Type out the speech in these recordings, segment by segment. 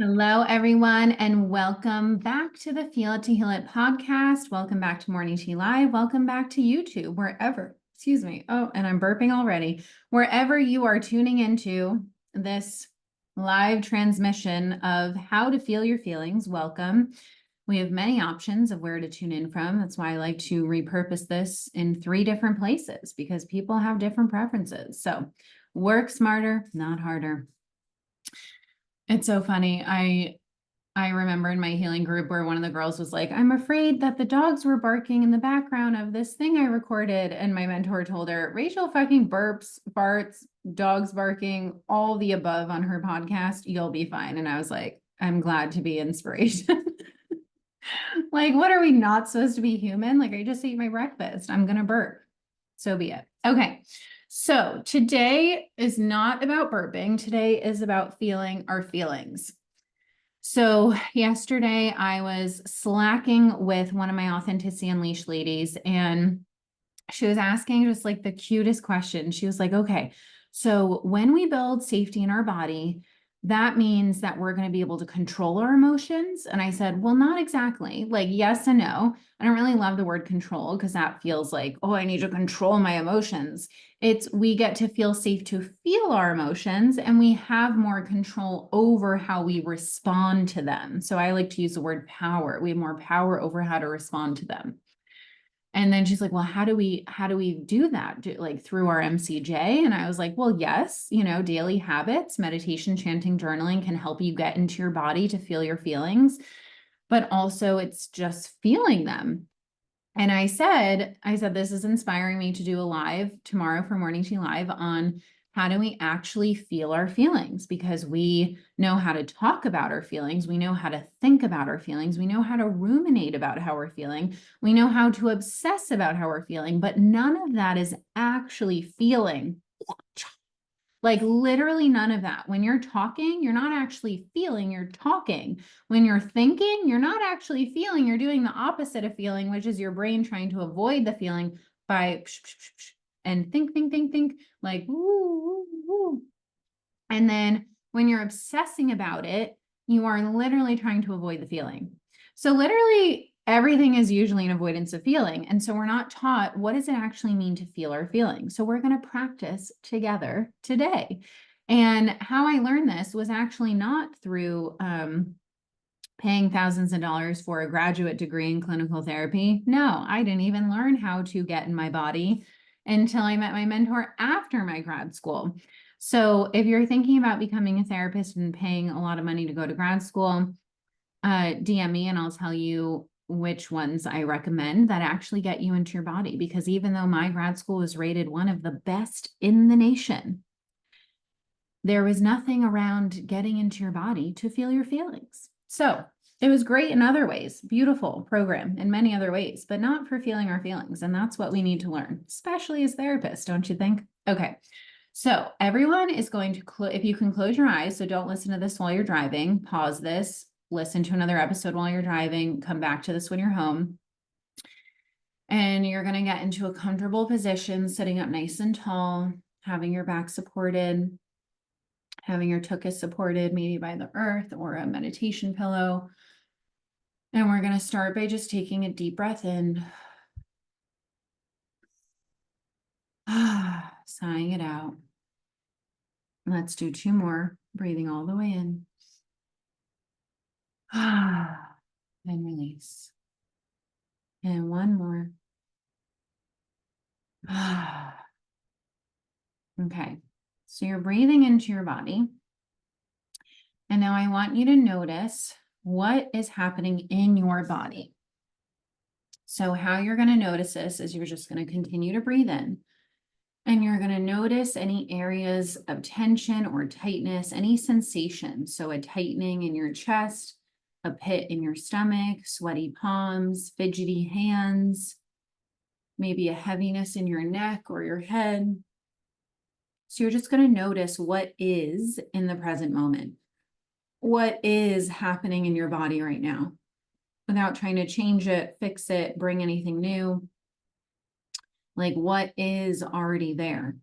Hello, everyone, and welcome back to the Feel It to Heal It podcast. Welcome back to Morning Tea Live. Welcome back to YouTube, excuse me. Oh, and I'm burping already. Wherever you are tuning into this live transmission of how to feel your feelings, welcome. We have many options of where to tune in from. That's why I like to repurpose this in 3 different places because people have different preferences. So work smarter, not harder. It's so funny. I remember in my healing group where one of the girls was like, I'm afraid that the dogs were barking in the background of this thing I recorded. And my mentor told her, Rachel fucking burps, farts, dogs barking, all the above on her podcast. You'll be fine. And I was like, I'm glad to be inspiration. Like, what are we not supposed to be human? Like, I just ate my breakfast. I'm going to burp. So be it. Okay. So today is not about burping. Today is about feeling our feelings. So yesterday I was slacking with one of my Authenticity Unleashed ladies, and she was asking just like the cutest question. She was like, okay, so when we build safety in our body, that means that we're going to be able to control our emotions. And I said, well, not exactly. Like, yes and no. I don't really love the word control because that feels like, oh, I need to control my emotions. It's we get to feel safe to feel our emotions and we have more control over how we respond to them. So I like to use the word power. We have more power over how to respond to them. And then she's like, well, how do we do that? Like through our MCJ? And I was like, well, yes, daily habits, meditation, chanting, journaling can help you get into your body to feel your feelings, but also it's just feeling them. And I said, this is inspiring me to do a live tomorrow for Morning Tea Live on how do we actually feel our feelings? Because we know how to talk about our feelings. We know how to think about our feelings. We know how to ruminate about how we're feeling. We know how to obsess about how we're feeling, but none of that is actually feeling. Like literally none of that. When you're talking, you're not actually feeling, you're talking. When you're thinking, you're not actually feeling, you're doing the opposite of feeling, which is your brain trying to avoid the feeling by and think, like, woo, woo, woo. And then when you're obsessing about it, you are literally trying to avoid the feeling. So literally everything is usually an avoidance of feeling. And so we're not taught what does it actually mean to feel our feelings. So we're going to practice together today. And how I learned this was actually not through paying thousands of dollars for a graduate degree in clinical therapy. No, I didn't even learn how to get in my body until I met my mentor after my grad school. So if you're thinking about becoming a therapist and paying a lot of money to go to grad school, DM me and I'll tell you which ones I recommend that actually get you into your body. Because even though my grad school was rated one of the best in the nation, there was nothing around getting into your body to feel your feelings. So it was great in other ways, beautiful program in many other ways, but not for feeling our feelings. And that's what we need to learn, especially as therapists, don't you think? Okay. So everyone is going to, if you can close your eyes, so don't listen to this while you're driving, pause this, listen to another episode while you're driving, come back to this when you're home. And you're going to get into a comfortable position, sitting up nice and tall, having your back supported, having your tuchus supported maybe by the earth or a meditation pillow. And we're going to start by just taking a deep breath in, sighing it out. Let's do 2 more, breathing all the way in. And release. And 1 more. Okay, so you're breathing into your body. And now I want you to notice what is happening in your body. So how you're going to notice this is you're just going to continue to breathe in. And you're going to notice any areas of tension or tightness, any sensation. So a tightening in your chest, a pit in your stomach, sweaty palms, fidgety hands, maybe a heaviness in your neck or your head. So you're just going to notice what is in the present moment. What is happening in your body right now without trying to change it, fix it, bring anything new. Like what is already there?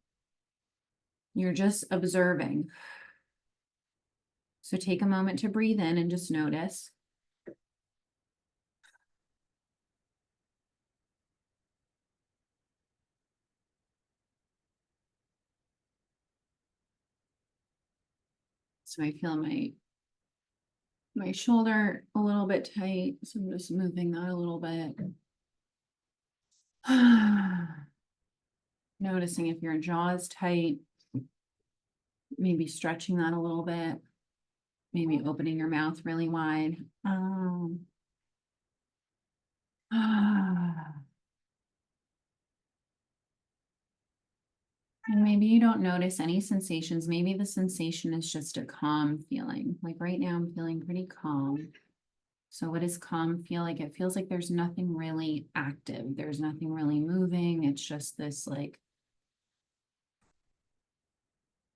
You're just observing. So take a moment to breathe in and just notice. So I feel my shoulder a little bit tight. So I'm just moving that a little bit. Noticing if your jaw is tight, maybe stretching that a little bit, maybe opening your mouth really wide. And maybe you don't notice any sensations. Maybe the sensation is just a calm feeling. Like right now, I'm feeling pretty calm. So what does calm feel like? It feels like there's nothing really active. There's nothing really moving. It's just this like,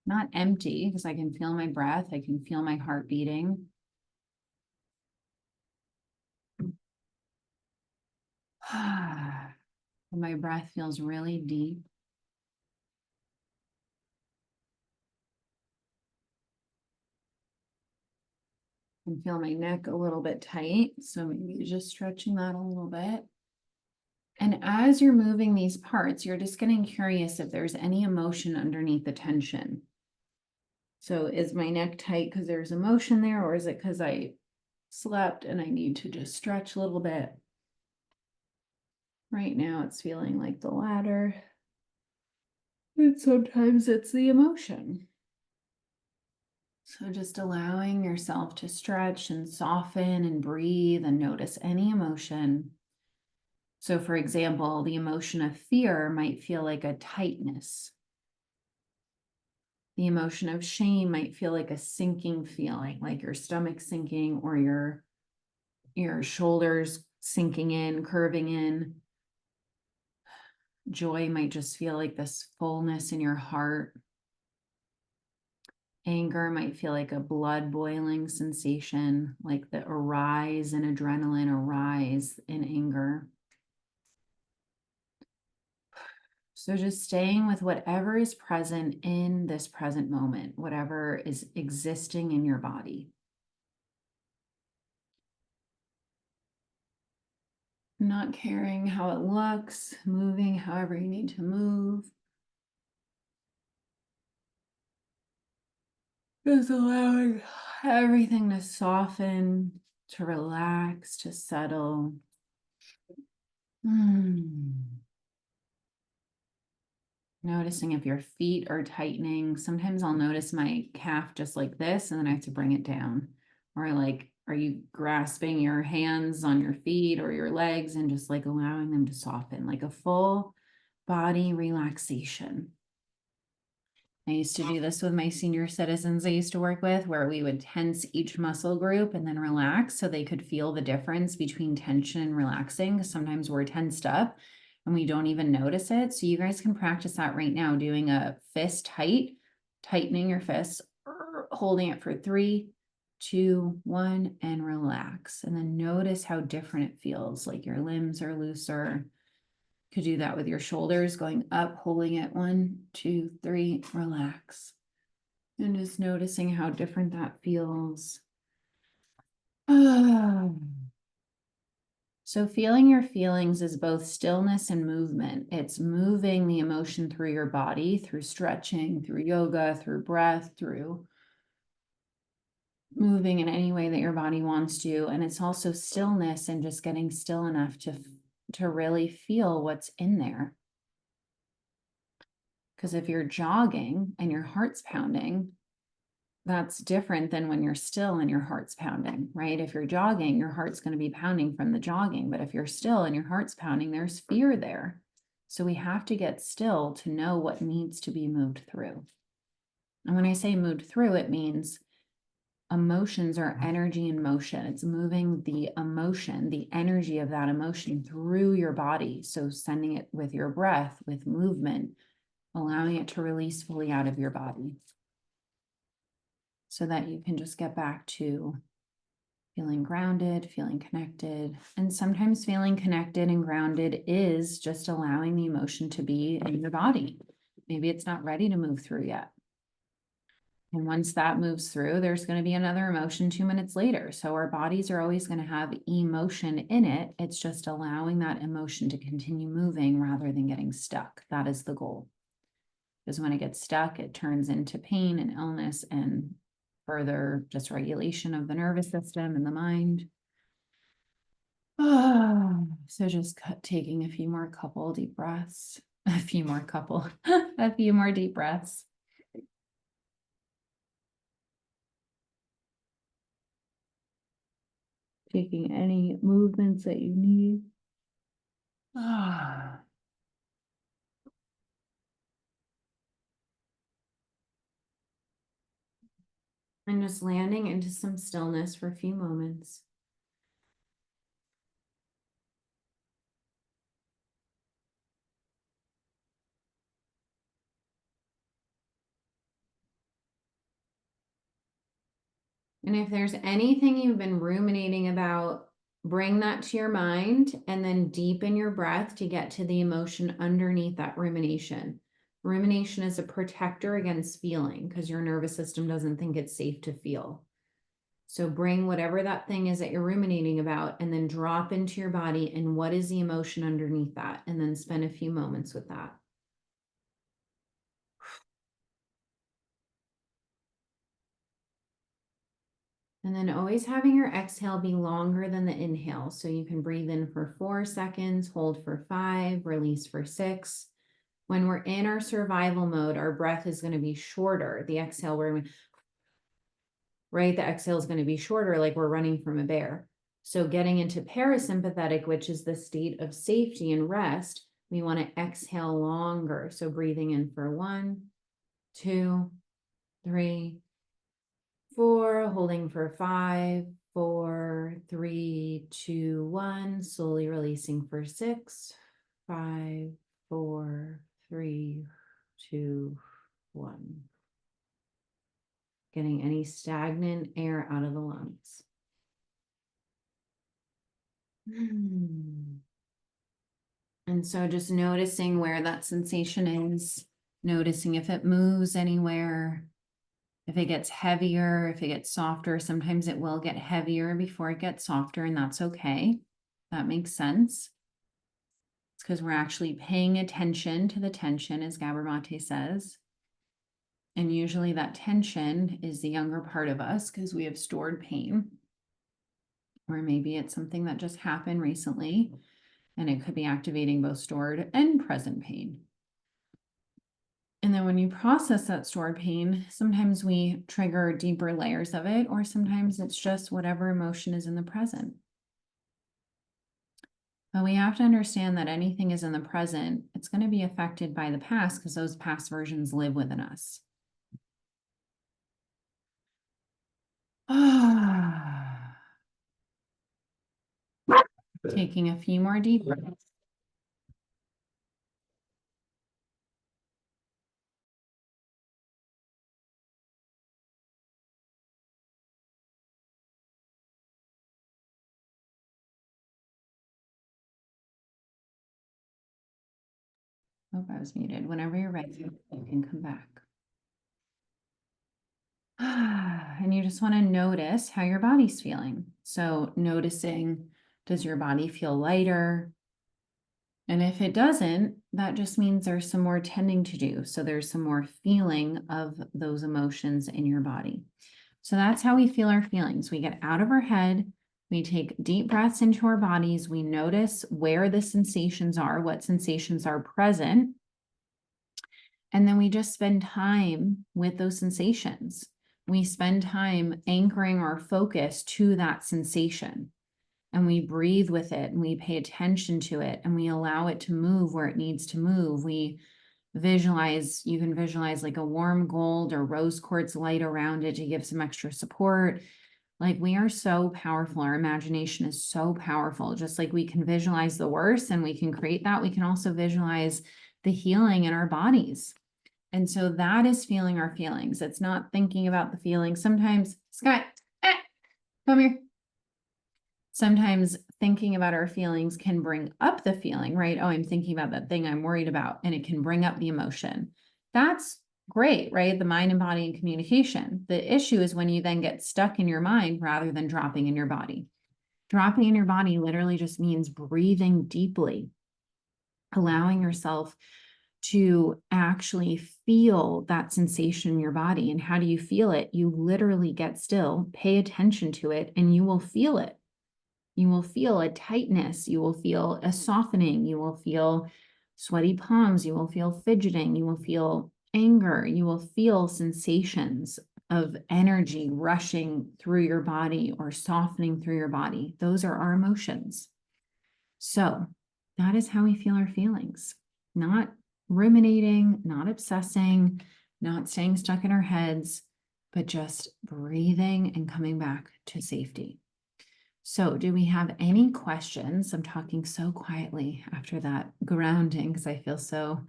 not empty because I can feel my breath. I can feel my heart beating. My breath feels really deep. I can feel my neck a little bit tight. So maybe just stretching that a little bit. And as you're moving these parts, you're just getting curious if there's any emotion underneath the tension. So is my neck tight because there's emotion there, or is it because I slept and I need to just stretch a little bit? Right now it's feeling like the latter. And sometimes it's the emotion. So just allowing yourself to stretch and soften and breathe and notice any emotion. So for example, the emotion of fear might feel like a tightness. The emotion of shame might feel like a sinking feeling, like your stomach sinking or your shoulders sinking in, curving in. Joy might just feel like this fullness in your heart. Anger might feel like a blood boiling sensation, like the arise in adrenaline, arise in anger. So just staying with whatever is present in this present moment, whatever is existing in your body. Not caring how it looks, moving however you need to move. Just allowing everything to soften, to relax, to settle. Noticing if your feet are tightening. Sometimes I'll notice my calf just like this, and then I have to bring it down. Or like, are you grasping your hands on your feet or your legs and just like allowing them to soften, like a full body relaxation? I used to do this with my senior citizens I used to work with, where we would tense each muscle group and then relax so they could feel the difference between tension and relaxing. Because sometimes we're tensed up and we don't even notice it. So you guys can practice that right now, doing a fist tight, tightening your fists, holding it for 3, 2, 1, and relax. And then notice how different it feels, like your limbs are looser. Could do that with your shoulders going up, holding it 1, 2, 3, relax. And just noticing how different that feels. So feeling your feelings is both stillness and movement. It's moving the emotion through your body, through stretching, through yoga, through breath, through moving in any way that your body wants to. And it's also stillness and just getting still enough to really feel what's in there. Because if you're jogging and your heart's pounding, that's different than when you're still and your heart's pounding, right? If you're jogging, your heart's going to be pounding from the jogging. But if you're still and your heart's pounding, there's fear there. So we have to get still to know what needs to be moved through. And when I say moved through, it means emotions are energy in motion. It's moving the emotion, the energy of that emotion through your body. So sending it with your breath, with movement, allowing it to release fully out of your body so that you can just get back to feeling grounded, feeling connected. And sometimes feeling connected and grounded is just allowing the emotion to be in your body. Maybe it's not ready to move through yet. And once that moves through, there's going to be another emotion 2 minutes later. So our bodies are always going to have emotion in it. It's just allowing that emotion to continue moving rather than getting stuck. That is the goal. Because when it gets stuck, it turns into pain and illness and further dysregulation of the nervous system and the mind. So just taking a few more couple deep breaths, a few more deep breaths. Taking any movements that you need. And just landing into some stillness for a few moments. And if there's anything you've been ruminating about, bring that to your mind and then deepen your breath to get to the emotion underneath that rumination. Rumination is a protector against feeling because your nervous system doesn't think it's safe to feel. So bring whatever that thing is that you're ruminating about and then drop into your body and what is the emotion underneath that, and then spend a few moments with that. And then always having your exhale be longer than the inhale. So you can breathe in for 4 seconds, hold for 5, release for 6. When we're in our survival mode, our breath is going to be shorter. The exhale, right? The exhale is going to be shorter, like we're running from a bear. So getting into parasympathetic, which is the state of safety and rest, we want to exhale longer. So breathing in for 1, 2, 3, 4, holding for 5, 4, 3, 2, 1, slowly releasing for 6, 5, 4, 3, 2, 1. Getting any stagnant air out of the lungs. And so just noticing where that sensation is, noticing if it moves anywhere, if it gets heavier, if it gets softer. Sometimes it will get heavier before it gets softer, and that's okay. That makes sense. It's because we're actually paying attention to the tension, as Gabor Mate says. And usually that tension is the younger part of us because we have stored pain. Or maybe it's something that just happened recently, and it could be activating both stored and present pain. And then when you process that stored pain, sometimes we trigger deeper layers of it, or sometimes it's just whatever emotion is in the present. But we have to understand that anything is in the present, it's going to be affected by the past because those past versions live within us. Taking a few more deep breaths. Oh, I was muted. Whenever you're ready, you can come back. And you just want to notice how your body's feeling. So noticing, does your body feel lighter? And if it doesn't, that just means there's some more tending to do. So there's some more feeling of those emotions in your body. So that's how we feel our feelings. We get out of our head, we take deep breaths into our bodies, we notice where the sensations are, what sensations are present. And then we just spend time with those sensations. We spend time anchoring our focus to that sensation, and we breathe with it, and we pay attention to it, and we allow it to move where it needs to move. We visualize, you can visualize like a warm gold or rose quartz light around it to give some extra support. Like, we are so powerful. Our imagination is so powerful. Just like we can visualize the worst and we can create that, we can also visualize the healing in our bodies. And so that is feeling our feelings. It's not thinking about the feelings. Sometimes, Scott, come here. Sometimes thinking about our feelings can bring up the feeling, right? Oh, I'm thinking about that thing I'm worried about, and it can bring up the emotion. That's Great, right? The mind and body and communication. The issue is when you then get stuck in your mind rather than dropping in your body. Dropping in your body literally just means breathing deeply, allowing yourself to actually feel that sensation in your body. And how do you feel it? You literally get still, pay attention to it, and you will feel it. You will feel a tightness. You will feel a softening. You will feel sweaty palms. You will feel fidgeting. You will feel anger. You will feel sensations of energy rushing through your body or softening through your body. Those are our emotions. So that is how we feel our feelings, not ruminating, not obsessing, not staying stuck in our heads, but just breathing and coming back to safety. So do we have any questions? I'm talking so quietly after that grounding because I feel so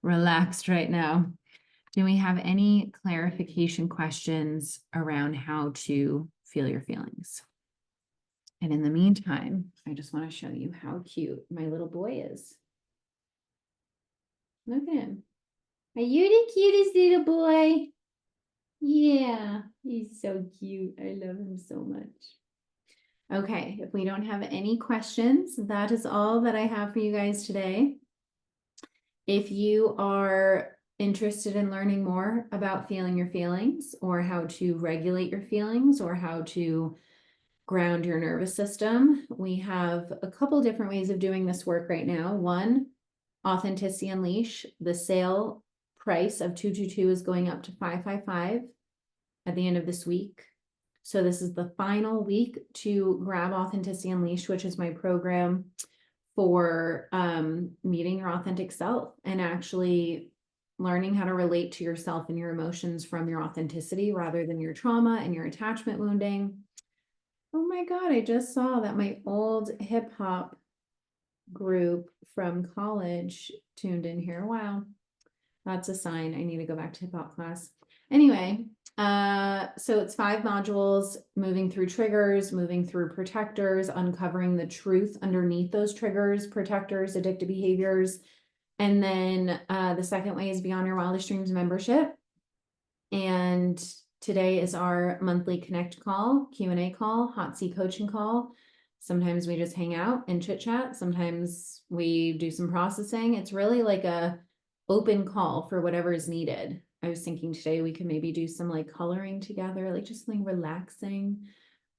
relaxed right now. Do we have any clarification questions around how to feel your feelings? And in the meantime, I just want to show you how cute my little boy is. Look at him. Are you the cutest little boy? Yeah, he's so cute. I love him so much. Okay, if we don't have any questions, that is all that I have for you guys today. If you are interested in learning more about feeling your feelings or how to regulate your feelings or how to ground your nervous system, we have a couple different ways of doing this work right now. One, Authenticity Unleash. The sale price of 222 is going up to 555 at the end of this week. So this is the final week to grab Authenticity Unleashed, which is my program for meeting your authentic self and actually learning how to relate to yourself and your emotions from your authenticity rather than your trauma and your attachment wounding. Oh my God, I just saw that my old hip hop group from college tuned in here. Wow. That's a sign I need to go back to hip hop class. Anyway, so it's 5 modules, moving through triggers, moving through protectors, uncovering the truth underneath those triggers, protectors, addictive behaviors. And then the second way is Beyond Your Wildest Dreams membership. And today is our monthly connect call, Q&A call, hot seat coaching call. Sometimes we just hang out and chit chat. Sometimes we do some processing. It's really like a open call for whatever is needed. I was thinking today we could maybe do some like coloring together, like just something relaxing.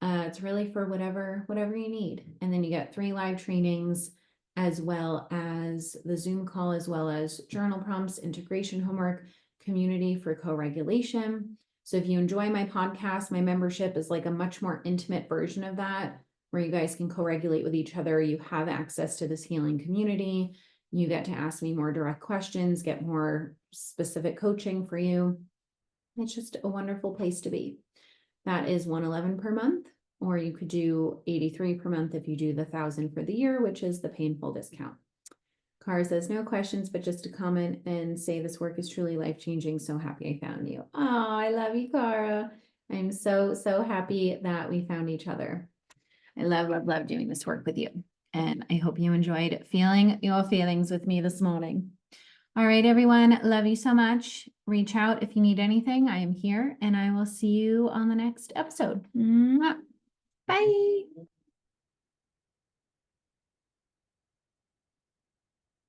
It's really for whatever you need. And then you get 3 live trainings as well as the Zoom call, as well as journal prompts, integration homework, community for co-regulation. So if you enjoy my podcast, my membership is like a much more intimate version of that, where you guys can co-regulate with each other. You have access to this healing community. You get to ask me more direct questions, get more specific coaching for you. It's just a wonderful place to be. That is $111 per month, or you could do $83 per month if you do the $1,000 for the year, which is the painful discount. Cara says, no questions, but just to comment and say this work is truly life-changing. So happy I found you. Oh, I love you, Cara. I'm so happy that we found each other. I love doing this work with you. And I hope you enjoyed feeling your feelings with me this morning. All right, everyone. Love you so much. Reach out if you need anything. I am here, and I will see you on the next episode. Mwah. Bye.